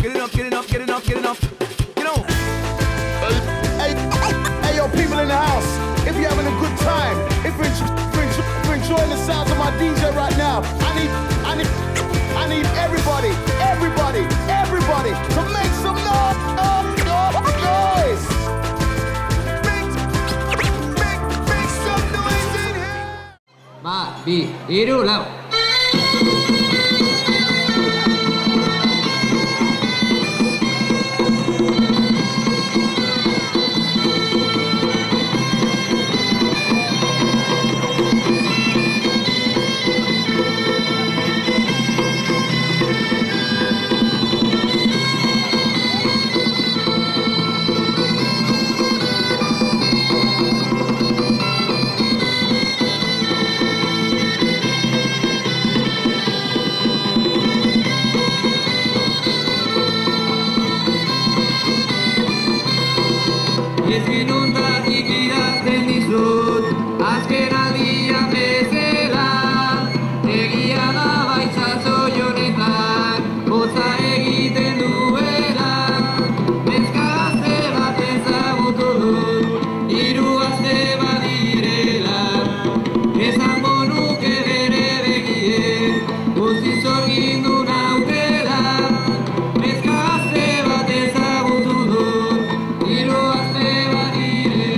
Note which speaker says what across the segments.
Speaker 1: get it up, get it up, get it up, get it up. You know.
Speaker 2: Hey, yo, people in the house, if you're having a good time, if you're enjoying the sounds of my DJ right now, I need everybody to make some noise. Make some noise in here.
Speaker 3: มาบีดูแล้ว Ezkinuntatik idazten dizut, azken aldia bezala. Egia da baitzazo jonetan, hotza egiten duela. Neska gazte bat ezagutu dut, 3 aste badirela. Esango nuke bere begien, guztiz zorgindu nautela. Neska gazte bat ezagutu dut, 3 aste badirela.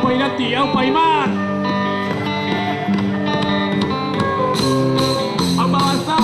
Speaker 4: ไปนะเตี๋ยวไปมากเอามาซ่า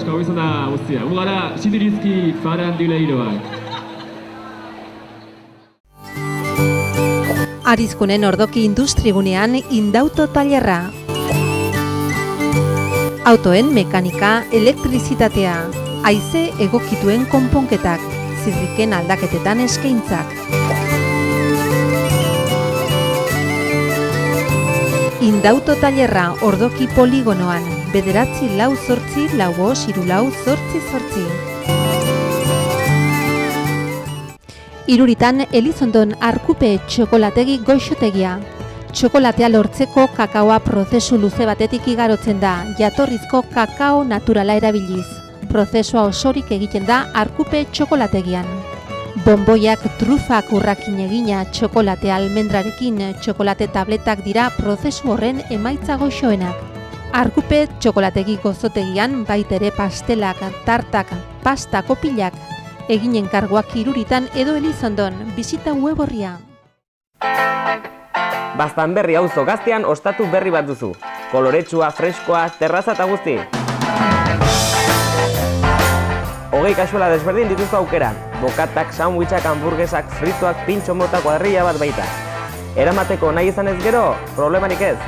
Speaker 5: asko, hau izan da guztia. Gu gara Sindirizki faranduleiroak.
Speaker 6: Arizkunen ordoki industrigunean Indauto tailerra. Autoen mekanika, elektrizitatea, haize egokituen konponketak, zirriken aldaketetan eskaintzak. Indauto tailerra ordoki poligonoan, 9-4-4-5-8-8. Iruritan Elizondon Arkupe txokolategi goixotegia. Txokolatea lortzeko kakaoa prozesu luze batetik igarotzen da, jatorrizko kakao naturala erabiliz. Prozesua osorik egiten da Arkupe txokolategian. Bonboiak trufak urrakin egina txokolate almendrarekin, txokolate tabletak dira prozesu horren emaitza goxoenak. Arkupe txokolategi gozotegian baitere pastelak, tartak, pasta kopilak, eginen karguak Iruritan edo Elizondon, bizita web orria.
Speaker 7: Baztanberri auzo gaztean ostatu berri bat duzu. Koloretsua, freskoa, terraza eta guzti. 20 kasuela desberdin dituzu aukeran. Bokatak, sandwichak, hamburguesak, frituak, pintxo mota kuadrilla bat baita. Eramateko nahi izan ez gero, problemarik ez.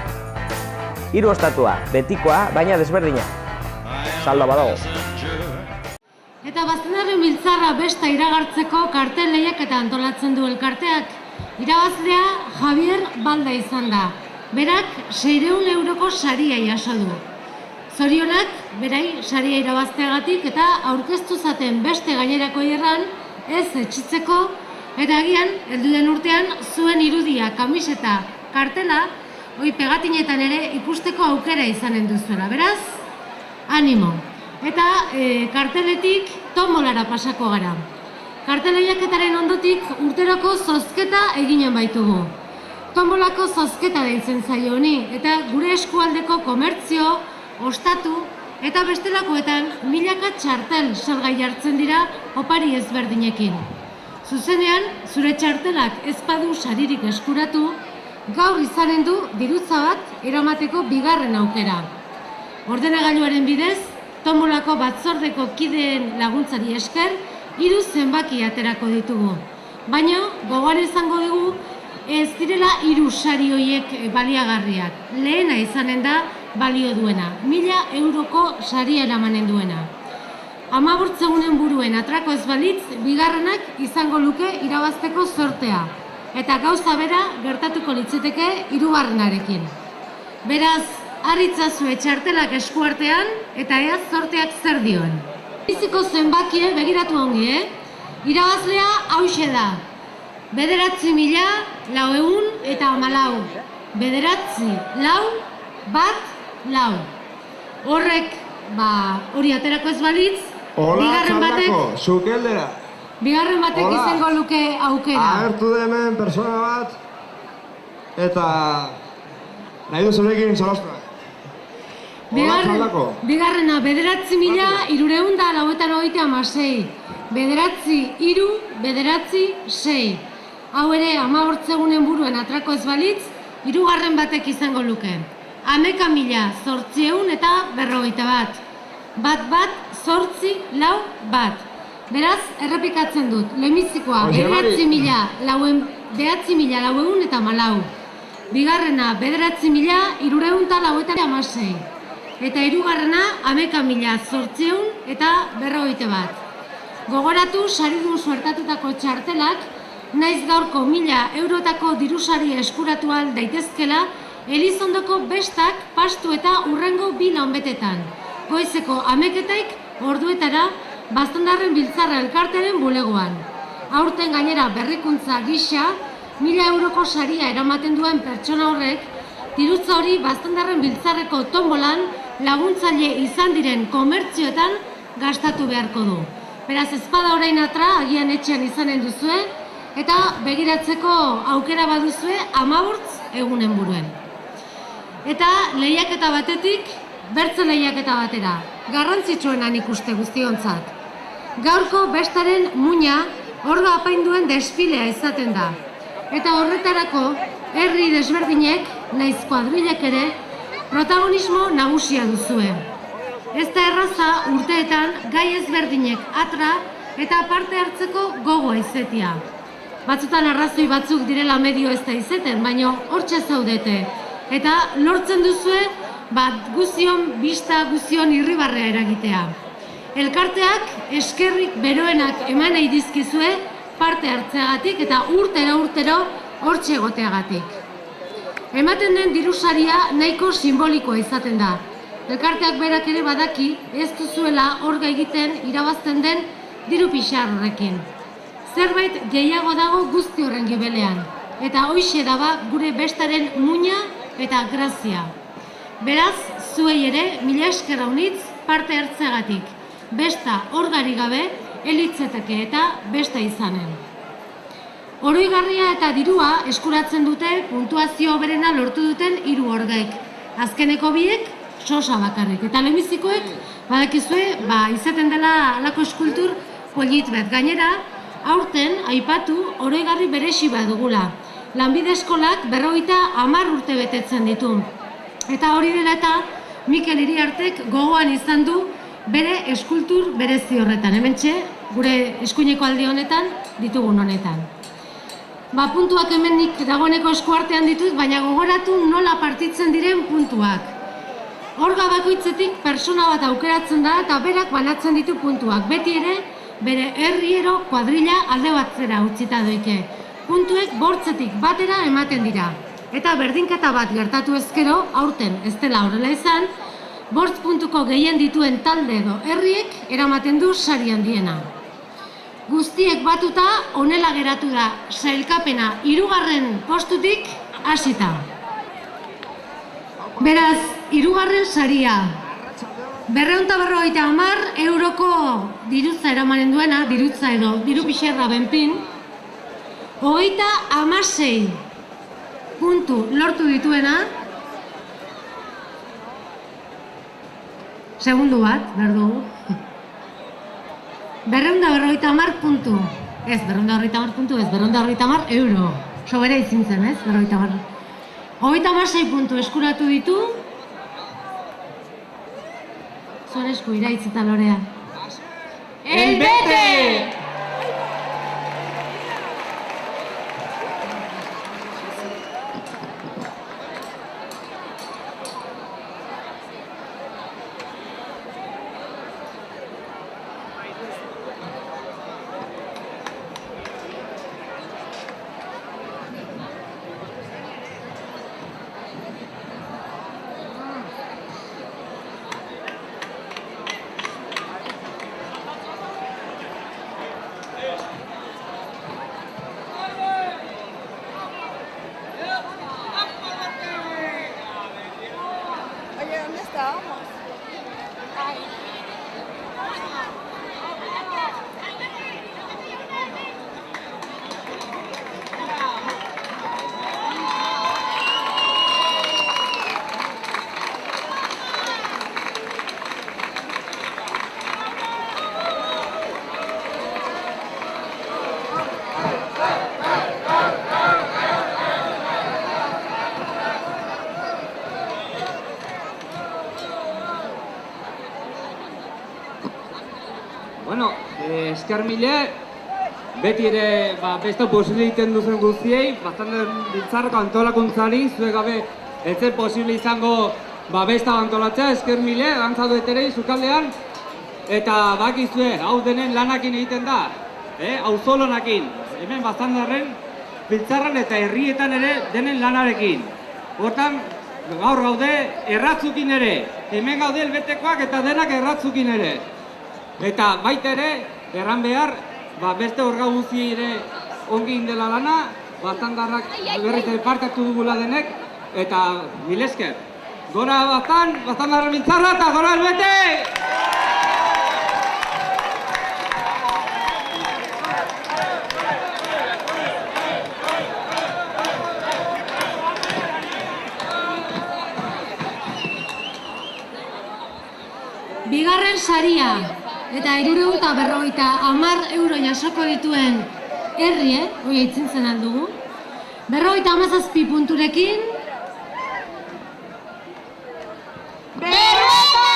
Speaker 7: 3 ostatua, betikoa, baina desberdina. Saldo badago.
Speaker 8: Eta Baztanberri biltzarra besta iragartzeko kartel lehiaketa antolatzen du elkarteak. Irabazlea Javier Balda izan da. Berak 600 euroko saria jaso du. Zorionak, berai, saria irabazteagatik eta aurkeztu zaten beste gainerako erran ez etxitzeko eta agian, helduden urtean, zuen irudia, kamiseta, kartela, hoi pegatinetan ere ikusteko aukera izanen duzuela. Beraz, animo. Eta karteletik tombolara pasako gara. Karteleiaketaren ondotik urteroko zozketa eginen baitugu. Tombolako zozketa deitzen zaio honi, eta gure eskualdeko komertzio, ostatu eta bestelakoetan milaka txartel salgai jartzen dira opari ezberdinekin. Zuzenean, zure txartelak ez badu saririk eskuratu, gaur izanen du dirutza bat eramateko bigarren aukera. Ordenagailuaren bidez, tombolako batzordeko kideen laguntzari esker, 3 zenbaki aterako ditugu. Baina, gogoan izango dugu, ez direla 3 sari horiek baliagarriak. Lehena izanen da balio duena, 1000 euroko saria eramanen duena. 15 egunen buruen atrako ez balitz, bigarrenak izango luke irabazteko sortea. Eta gauza bera gertatuko litzateke 3. Beraz, aritzazue txartelak eskuartean eta eaz sorteak zer dioen. Biziko zenbakie begiratu ongi, Irabazlea hauxe da. 9.414. 9.414. Horrek, hori aterako ez balitz, bigarren batek...
Speaker 9: Hola, zukeldera.
Speaker 8: Bigarren batek izango luke aukera.
Speaker 9: Agertu da hemen persona bat, eta nahi duzurekin solastu.
Speaker 8: Bigarrena, 9.396. 9.396. Hau ere, 15 egunen buruen atrako ez balitz, 3. batek izango luke. 11.800 eta 41. Bat, 8-4. Beraz, errepikatzen dut, lehenbizikoa 9.414 eta 14. Bigarrena, 9.396. Eta 3. 11.800 eta 41. Gogoratu, saridun suertatutako txartelak, naiz gaurko 1000 eurotako dirusari eskuratu ahal daitezkela, Elizondoko bestak, pastu eta urrengo 2 lanbetetan. Goizeko 11 orduetara, Baztanberri biltzarra elkartearen bulegoan. Aurten gainera berrikuntza gisa, 1000 euroko saria eramaten duen pertsona horrek, dirutza hori Baztanberri biltzarreko tombolan laguntzaile izan diren komertzioetan gastatu beharko du. Beraz, ezpada orain atra, agian etxean izanen duzue, eta begiratzeko aukera baduzue 15 egunen buruen. Eta lehiaketa batetik, bertze lehiaketa batera, garrantzitsuenan ikuste guztiontzat. Gaurko bestaren muina orga apainduen desfilea izaten da. Eta horretarako, herri desberdinek, naiz kuadrilek ere, protagonismo nagusia duzue. Ez da erraza urteetan gai ezberdinek atra eta parte hartzeko gogoa izetia. Batzutan arrazoi batzuk direla medio ez da izeten, baina hortxe zaudete. Eta lortzen duzue, guzion bista, guzion irribarrea eragitea. Elkarteak eskerrik beroenak eman nahi dizkizue parte hartzeagatik eta urtero hortxe egoteagatik. Ematen den dirusaria nahiko simbolikoa izaten da. Elkarteak berak ere badaki ez duzuela orga egiten irabazten den diru pixar horrekin. Zerbait gehiago dago guzti horren gibelean, eta hoixe daba gure bestaren muina eta grazia. Beraz, zuei ere, mila esker haunitz parte hartzeagatik. Besta orgari gabe, elitzeteke eta besta izanen. Oroigarria eta dirua eskuratzen dute puntuazio hoberena lortu duten 3 orgaik. Azkeneko biek, sosa bakarrik. Eta lehenbizikoek, badakizue, izaten dela alako eskultur polit bat. Gainera, aurten aipatu oroigarri beresi bat dugula. Lanbide eskolak 50 urte betetzen ditu. Eta hori dela eta Mikel Iriartek gogoan izan du bere eskultur berezi horretan. Hementxe, gure eskuineko aldi honetan, ditugun honetan. Puntuak hemenik dagoeneko eskuartean ditut, baina gogoratu nola partitzen diren puntuak. Orga bakoitzetik persona bat aukeratzen da eta berak banatzen ditu puntuak. Beti ere, bere herriero kuadrilla alde batzera utzita doike. Puntuek bortzetik batera ematen dira. Eta berdinketa bat gertatu ezkero, aurten ez dela horrela izan, bortz puntuko gehien dituen talde edo herriek eramaten du sari handiena. Guztiek batuta honela geratu da sailkapena 3. postutik hasita. Beraz, 3. saria. 250 euroko dirutza eramanen duena, dirutza edo diru pixerra benpin, 36 puntu lortu dituena, segundu bat, berdugu. 250 puntu. Ez, 250 puntu, ez, 250 euro. Sobera izintzen, ez, 250. 36 puntu eskuratu ditu. Zuen esku iraitz eta lorea. El Bete!
Speaker 3: Bueno, esker mile, beti ere beste posible egiten duzen guztiei, bastante biltzarreko antolakuntzari, zuek gabe ez zen posible izango besta antolatzea, esker mile, gantzatu eterei zukaldean, eta bakizue, hau denen lanakin egiten da, hau zolonakin, hemen bastandarren biltzarran eta herrietan ere denen lanarekin. Hortan, gaur gaude erratzukin ere, hemen gaude elbetekoak eta denak erratzukin ere. Eta baita ere, erran behar, beste orga guzti ere ongi indela lana, bastandarrak berriz partatu dugula denek, eta milesker. Gora bastandarra mintzarra eta gora elbete!
Speaker 8: Bigarren saria. Eta 350 euro jasoko dituen herri, hori eitzintzen aldugu. 57 punturekin. Berueta!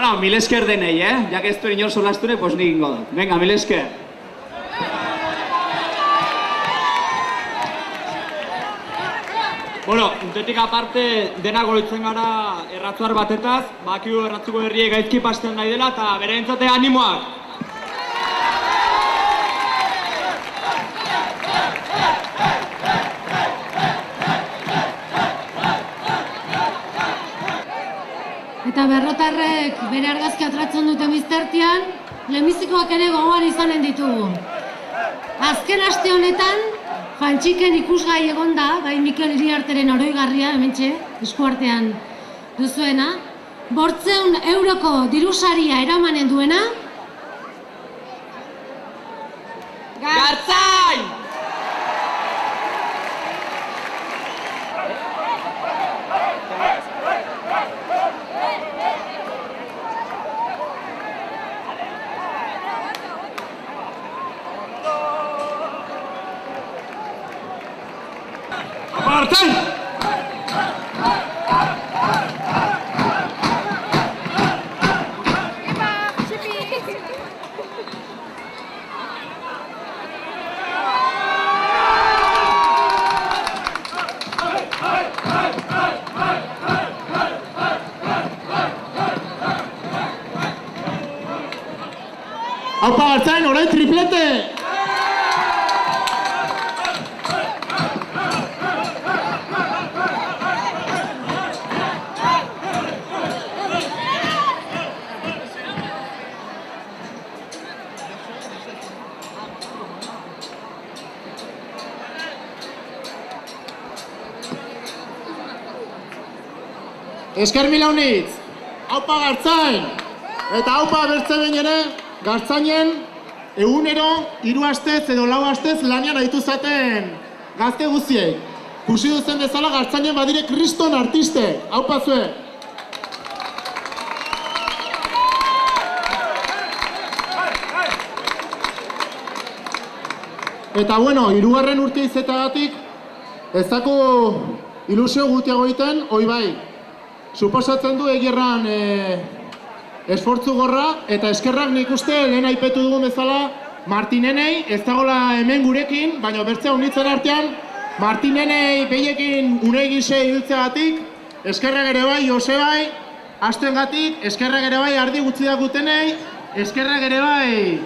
Speaker 4: Bueno, mil esker denei, Ja que ez duen inor solastune, pues nik ingo dut. Venga, mil esker. Bueno, untetik aparte, denak oroitzen gara erratzuar batetaz, bakigu erratzuko herriek gaizki pasten nahi dela, eta bere entzate animoak!
Speaker 8: Eta berrotarrek bere argazki atratzen duten biztertian, lehenbizikoak ere gogoan izanen ditugu. Azken aste honetan, Fantxiken ikusgai egon da, bai Mikel Iriarteren oroigarria, hementxe, eskuartean duzuena, 500 euroko dirusaria eramanen duena,
Speaker 3: Gartzain!
Speaker 4: Gartzain!
Speaker 9: Aupa Gartzain, orain triplete! Esker milaunitz, aupa Gartzain, eta aupa bertze behin ere, Gartzainen egunero 3 astez edo 4 astez lanian aritu zaten gazte guztiei. Kusi duzen bezala Gartzainen badire kriston artiste, aupa zue. Eta bueno, 3. urte izetagatik ez dako ilusio gutiago egiten, hoi bai. Suposatzen du egirran esfortzu gorra eta eskerrak nik uste lehen aipetu dugun bezala Martinenei, ez dagoela hemen gurekin, baina bertzea unitzen artean Martinenei behiekin unei gise ibiltzeagatik, eskerrak ere bai Josebai, hastengatik, eskerrak ere bai ardi gutxi dakutenei, eskerrak ere bai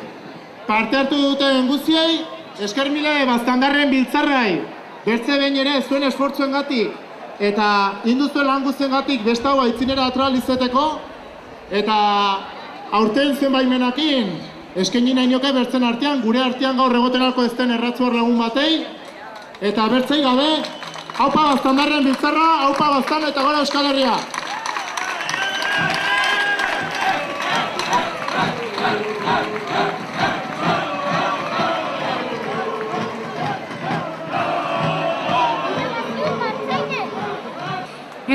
Speaker 9: parte hartu duten guztiei, esker mile Baztandarren biltzarrai, bertze behin ere zuen esfortzuengatik eta induzuen lan guztiengatik beste hau aitzinera atral izeteko, eta aurten zen baimenakin eskaini nahi nioke bertzen artean, gure artean gaur egoten alko ez den erratzuar lagun batei, eta bertzei gabe, aupa Baztandarren biltzarra, aupa Baztan eta gora Euskal Herria!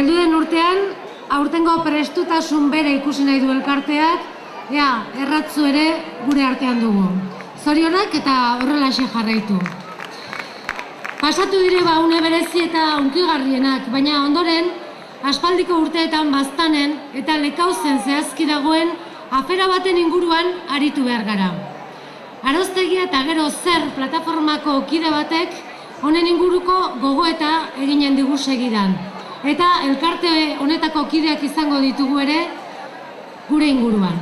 Speaker 8: heldu den urtean, aurtengo prestutasun bere ikusi nahi du elkarteak, erratzu ere gure artean dugu. Zorionak eta horrelaxe jarraitu. Pasatu dire une berezi eta hunkigarrienak, baina ondoren, aspaldiko urteetan Baztanen eta Lekauzen zehazki dagoen afera baten inguruan aritu behar gara. Aroztegia eta gero zer plataformako kide batek honen inguruko gogoeta eginen digu segidan. Eta elkarte honetako kideak izango ditugu ere gure inguruan.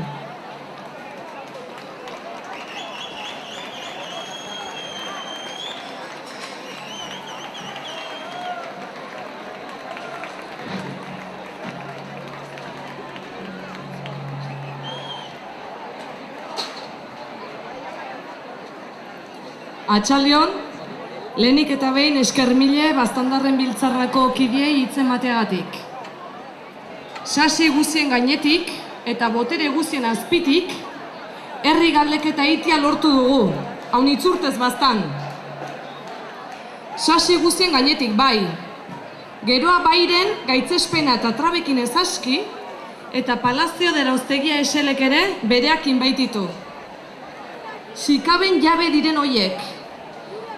Speaker 10: Atxaldion, lehenik eta behin esker mile Baztandarren biltzarrako kideei hitzen bateagatik. Sasi guztien gainetik eta botere guztien azpitik, herri galdeketa itia lortu dugu, haun itzurtez Baztan. Sasi guztien gainetik bai, geroa bairen gaitzespena eta trabekin ezaski, eta Palazio de Erauztegia eselek ere bereakin baititu. Sikaben jabe diren hoiek,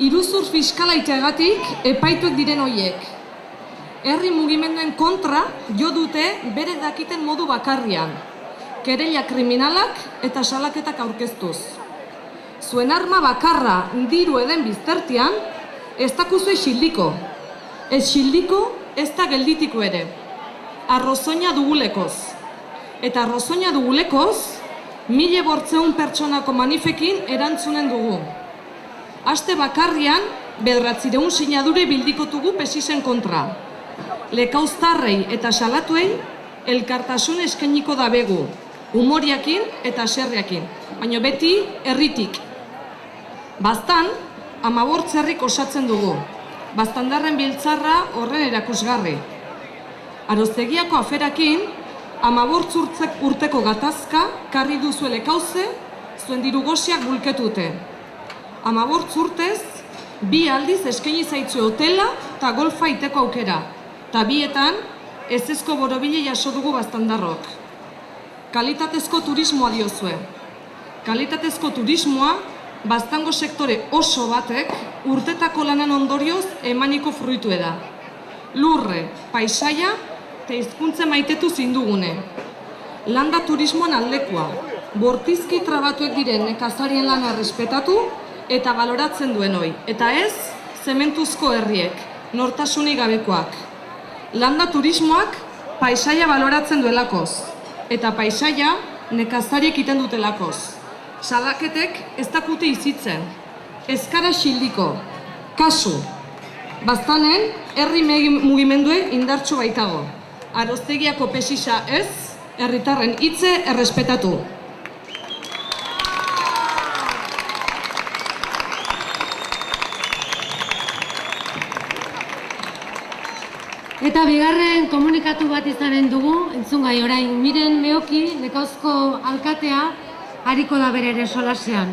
Speaker 10: iruzur fiskalaiteagatik epaituek diren hoiek. Herri mugimenduen kontra jo dute bere dakiten modu bakarrian. kereila kriminalak eta salaketak aurkeztuz. Zuen arma bakarra diru eden biztertian, ez dakuzue xildiko. Ez xildiko, ez da gelditiko ere. Arrozoina dugulekoz. Eta arrozoina dugulekoz, 1.400 pertsonako manifekin erantzunen dugu. Aste bakarrian, 900 sinadure bildikotugu pesisen kontra. Lekauztarrei eta salatuei elkartasun eskainiko dabegu, humoriakin eta serriakin, baina beti herritik. Bastan, 15 herrik osatzen dugu, Bastandarren biltzarra horren erakusgarri. Arostegiako aferakin, 15 urteko gatazka karri duzu lekauze, zuen dirugosiak bulketute. 15 urtez, 2 aldiz eskaini zaitzu hotela eta golfa iteko aukera, eta bietan ezezko borobile jaso dugu Bastandarrok. Kalitatezko turismoa diozue. Kalitatezko turismoa Bastango sektore oso batek urtetako lanan ondorioz emaniko fruitue da. Lurre, paisaia eta hizkuntza maitetu zindugune. Landa turismoan aldekoa, bortizki trabatuek diren nekazarien lana respetatu eta baloratzen duen hoi. Eta ez, zementuzko herriek, nortasunik gabekoak. Landa turismoak paisaia baloratzen duelakoz, eta paisaia nekazariek iten dutelakoz. Salaketek ez dakute izitzen, ezkara xildiko, kasu. Bastanen, herri mugimendue indartsu baitago. Arostegiako pesisa ez, herritarren hitze errespetatu.
Speaker 8: Eta bigarren komunikatu bat izanen dugu, entzungai orain, Miren Meoki, Lekauzko alkatea, hariko da bere ere solasean.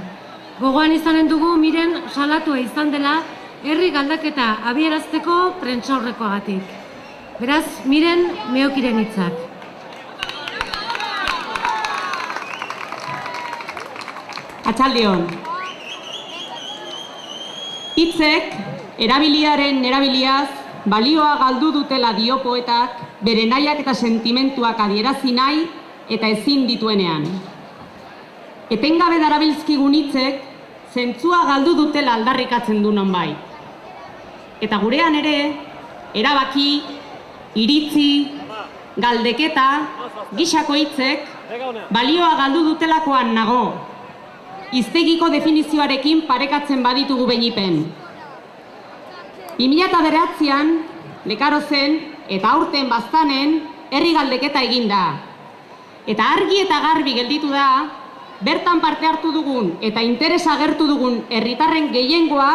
Speaker 8: Gogoan izanen dugu, Miren salatua izan dela, herri galdaketa abierazteko prentsaurrekoagatik. Beraz, Miren Meokiren hitzak.
Speaker 11: Atxaldeon. Hitzek, erabiliaz, balioa galdu dutela dio poetak, bere nahiak eta sentimentuak adierazi nahi eta ezin dituenean. Etengabe darabilzkigun hitzek, zentzua galdu dutela aldarrikatzen du nonbait. Eta gurean ere, erabaki, iritzi, galdeketa, gisako hitzek, balioa galdu dutelakoan nago. Hiztegiko definizioarekin parekatzen baditugu behipen. 2009an, Lekarozen eta aurten Bastanen herri galdeketa eginda. Eta argi eta garbi gelditu da, bertan parte hartu dugun eta interesa agertu dugun herritarren gehiengoa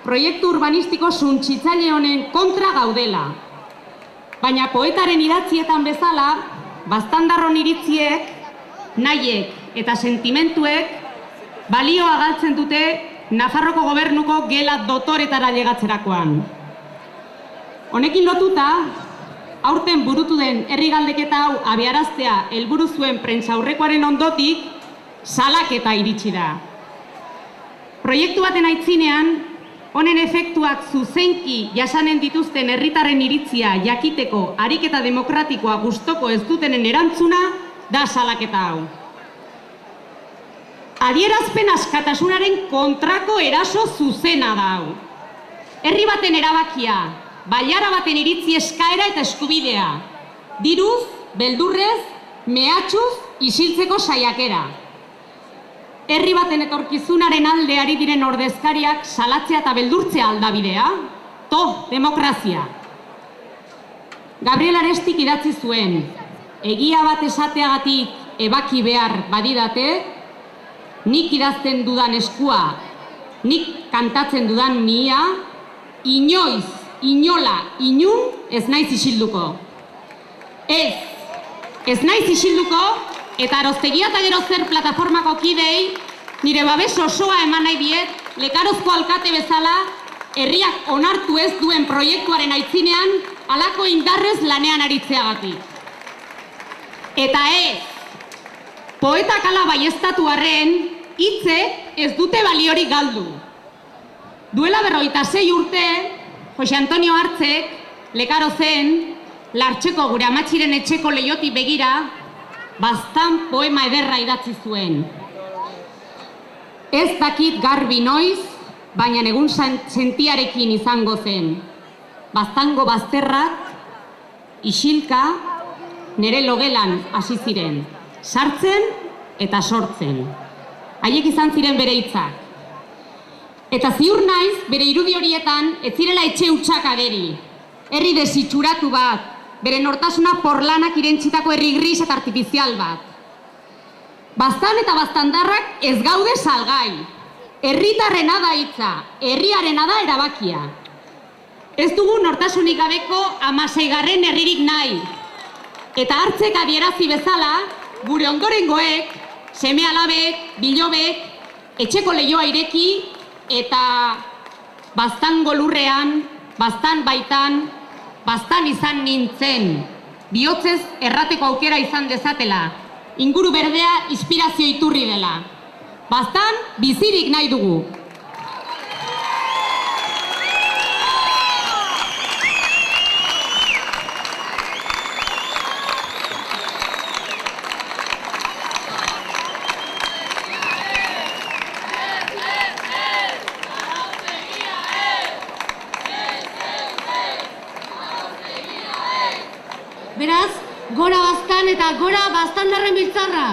Speaker 11: proiektu urbanistiko suntsitzaile honen kontra gaudela. Baina poetaren idatzietan bezala, Bastandarron iritziek, nahiek eta sentimentuek balioa galtzen dute Nafarroko gobernuko gela dotoretara llegatzerakoan. Honekin lotuta, aurten burutu den herri galdeketa hau abiaraztea helburu zuen prentsaurrekoaren ondotik, salaketa iritsi da. Proiektu baten aitzinean, honen efektuak zuzenki jasanen dituzten herritarren iritzia jakiteko ariketa demokratikoa gustoko ez dutenen erantzuna da salaketa hau. Adierazpen askatasunaren kontrako eraso zuzena da hau. Herri baten erabakia, bailara baten iritzi eskaera eta eskubidea. Diruz, beldurrez, mehatxuz, isiltzeko saiakera. Herri baten etorkizunaren alde ari diren ordezkariak salatzea eta beldurtzea aldabidea. Demokrazia. Gabriel Arestik idatzi zuen, egia bat esateagatik ebaki behar badidate, nik idazten dudan eskua, nik kantatzen dudan mia, inoiz, inola, inun ez naiz isilduko. Ez naiz isilduko, eta Aroztegia eta Gero Zer plataformako kidei, nire babes osoa eman nahi diet, Lekarozko alkate bezala, herriak onartu ez duen proiektuaren aitzinean, halako indarrez lanean aritzeagatik. Eta poetak ala baieztatu arren, hitzek ez dute baliorik galdu. Duela 46 urte, Jose Antonio Hartzek, Lekarozen, Lartxeko gure amatxiren etxeko leiotik begira, baztan poema ederra idatzi zuen. Ez dakit garbi noiz, baina egun sentiarekin izango zen. Baztango bazterrak, isilka, nere logelan hasi ziren, sartzen eta sortzen. Haiek izan ziren bere hitzak. Eta ziur naiz, bere irudi horietan, ez zirela etxe hutsak ageri. Herri desitxuratu bat, bere nortasuna porlanak irentzitako herri gris eta artifizial bat. Baztan eta baztandarrak ez gaude salgai. Herritarrena da hitza, herriarena da erabakia. Ez dugu nortasunik gabeko 16. herririk nahi. Eta hartzek adierazi bezala, gure ondorengoek, seme-alabek, bilobek, etxeko leihoa ireki eta baztango lurrean, baztan baitan, baztan izan nintzen. Bihotzez errateko aukera izan dezatela. Inguru berdea inspirazio iturri dela. Baztan bizirik nahi dugu.
Speaker 8: Beraz, gora baztan eta gora baztandarren biltzarra!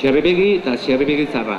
Speaker 3: xerribegi eta xerribegi zarra.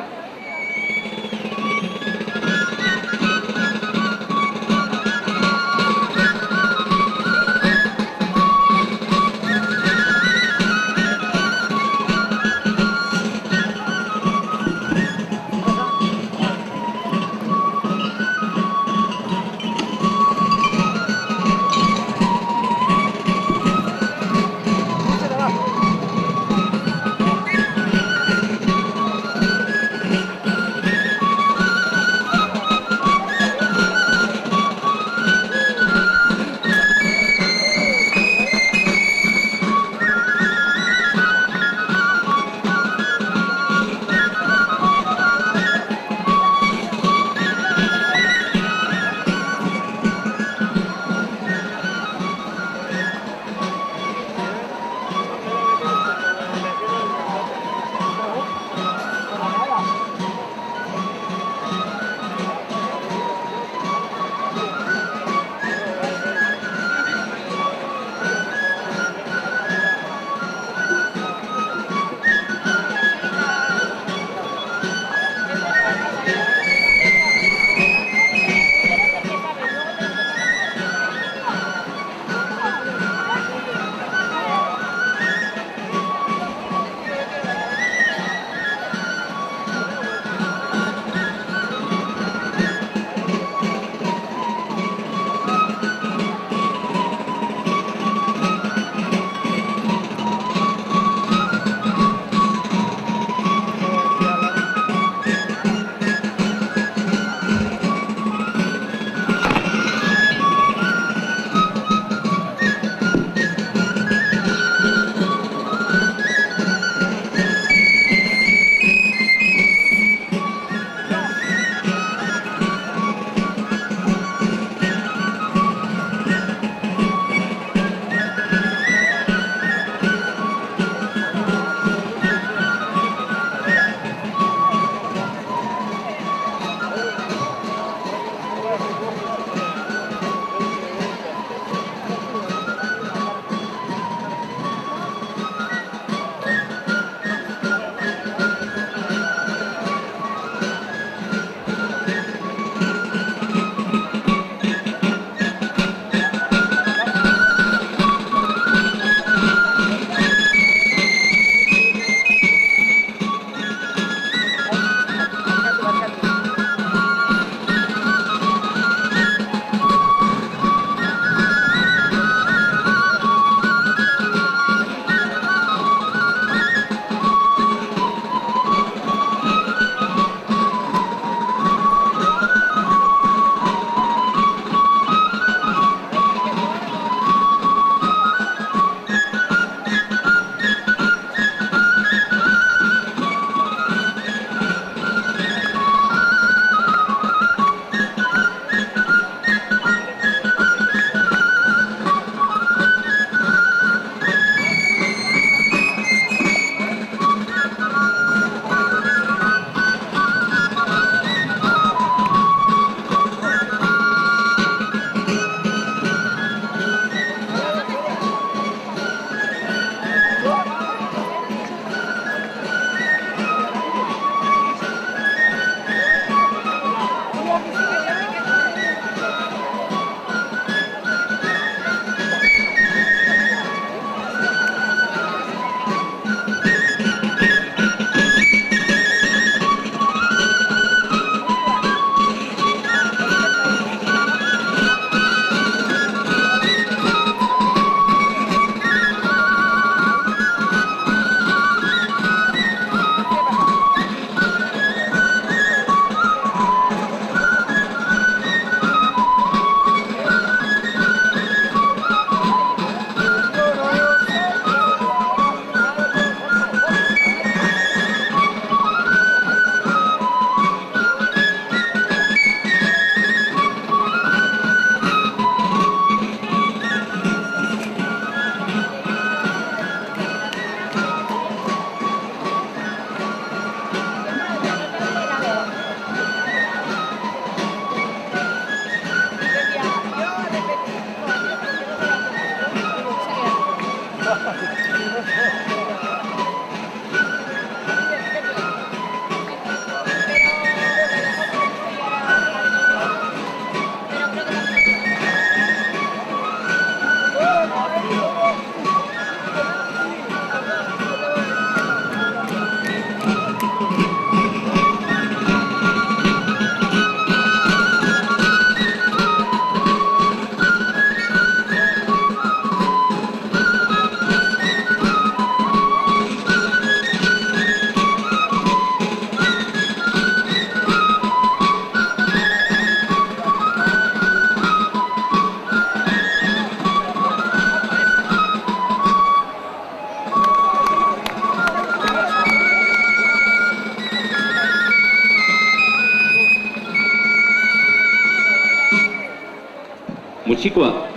Speaker 5: gutxikoa.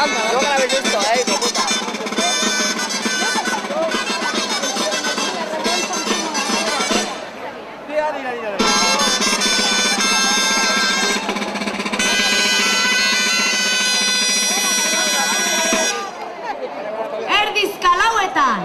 Speaker 7: No grabes esto, hijo puta.
Speaker 8: Erdizka lauetan!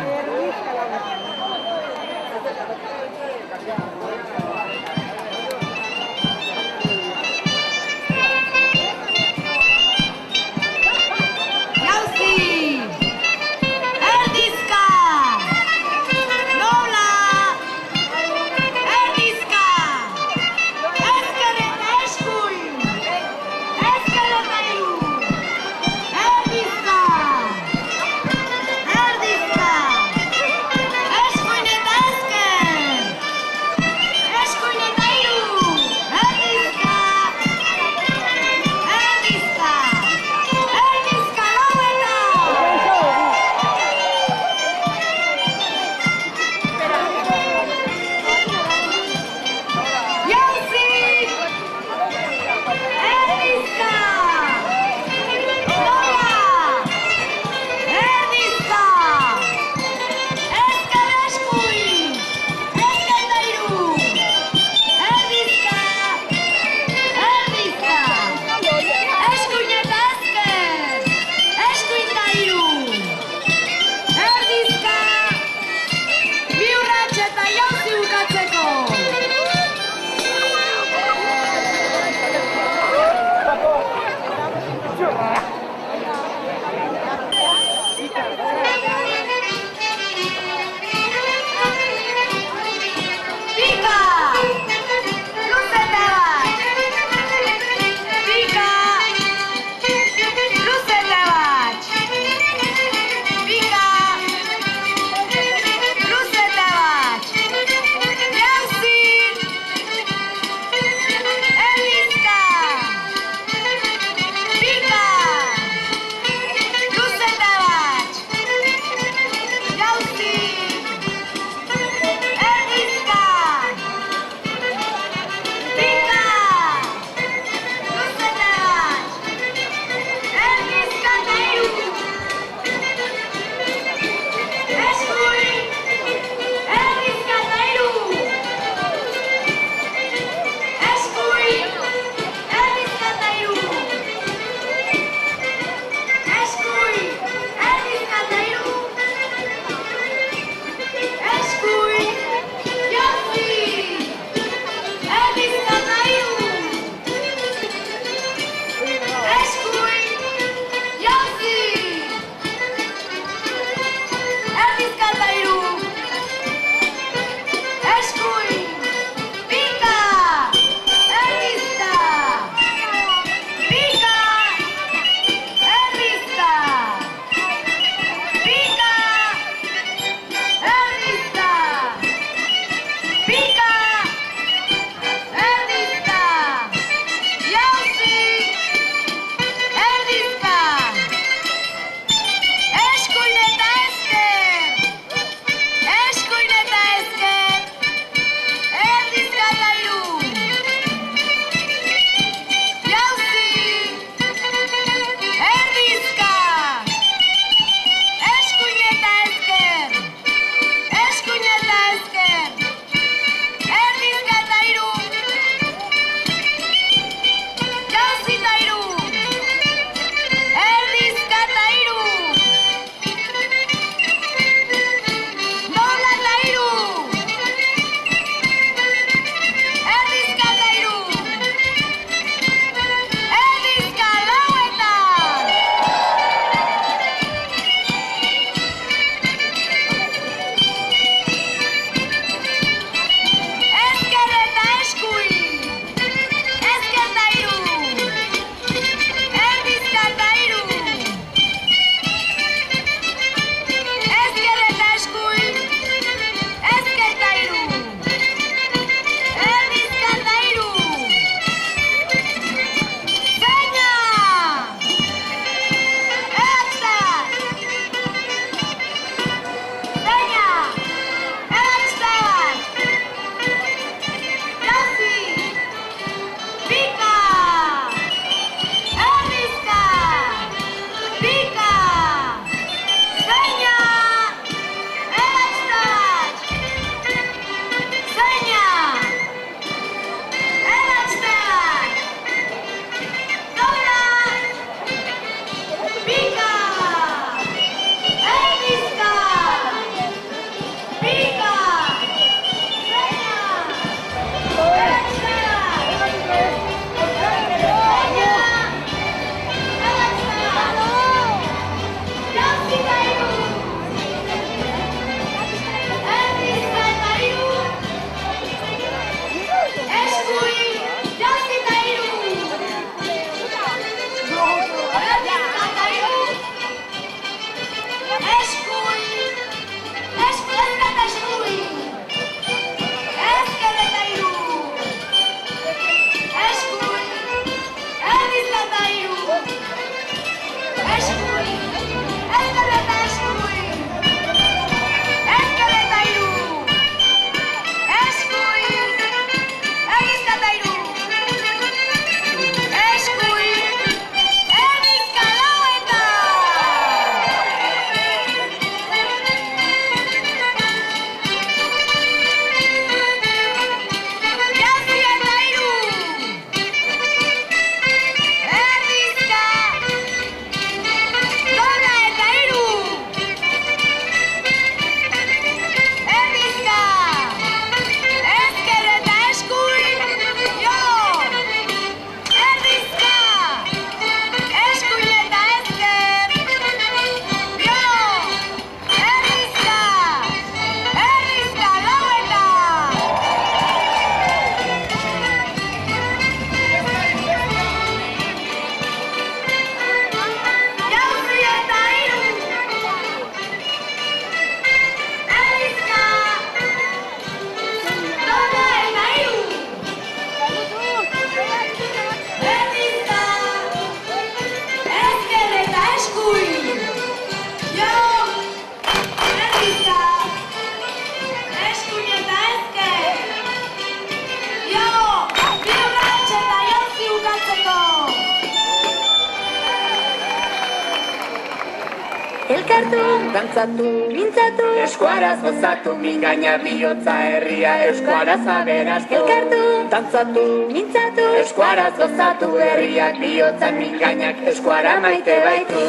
Speaker 12: elkartu, dantzatu, mintzatu, eskuaraz gozatu, mingaina bihotza herria, eskuaraz aberastu, elkartu, dantzatu, mintzatu, eskuaraz gozatu, herriak bihotza, mingainak eskuara maite baitu.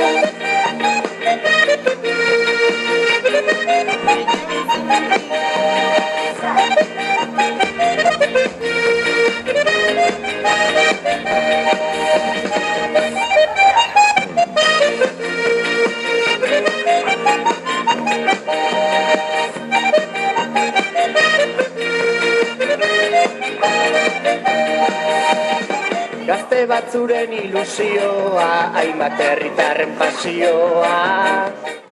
Speaker 12: Gazte batzuren ilusioa, hainbat herritarren pasioa.